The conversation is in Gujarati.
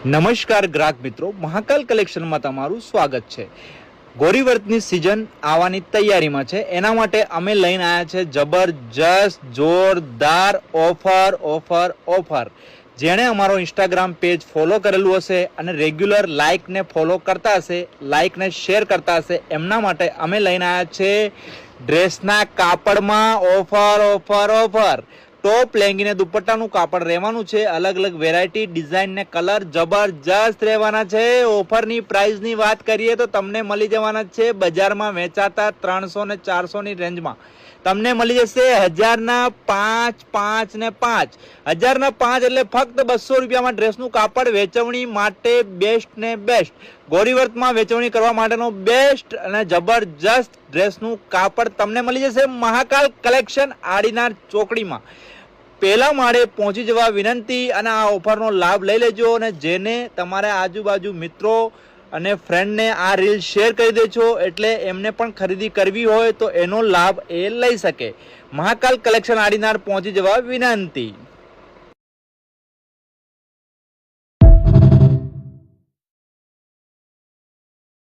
નમસ્કાર ગ્રાહક મિત્રો, મહાકાલ કલેક્શનમાં તમારું સ્વાગત છે। ગોરીવર્તની સિઝન આવવાની તૈયારીમાં છે, એના માટે અમે લઈને આવ્યા છે જબરજસ્ત જોરદાર ઓફર। જેણે અમારો ઇન્સ્ટાગ્રામ પેજ ફોલો કરેલું હશે અને રેગ્યુલર લાઇક ને ફોલો કરતા હશે, લાઇક ને શેર કરતા હશે, એમના માટે અમે લઈને આવ્યા છે ડ્રેસના કાપડમાં ઓફર। ટોપ લેંગીને દુપટ્ટાનું કાપડ રહેવાનું છે, અલગ અલગ વેરાયટી, ડિઝાઇન ને કલર જબરજસ્ત રહેવાના છે। ઓફરની પ્રાઇસની વાત કરીએ તો તમને મળી જવાના છે બજારમાં વેચાતા 300 ને 400 ની રેન્જમાં તમને મળી જશે 1000 ના 5 એટલે ફક્ત 200 રૂપિયામાં ડ્રેસનું કાપડ વેચવણી માટે બેસ્ટ ને બેસ્ટ। ગોરીવર્તમાં વેચવણી કરવા માટેનો બેસ્ટ અને જબરજસ્ત ડ્રેસનું કાપડ તમને મળી જશે મહાકાલ કલેક્શન આડીનાર ચોકડીમાં। પહેલા માળે પહોંચી જવા વિનંતી અને આ ઓફરનો લાભ લઈ લેજો અને જેને તમારા આજુબાજુ મિત્રો અને ફ્રેન્ડને આ રીલ શેર કરી દેજો એટલે એમને પણ ખરીદી કરવી હોય તો એનો લાભ એ લઈ શકે। મહાકાલ કલેક્શન આડીનાર પહોંચી જવા વિનંતી।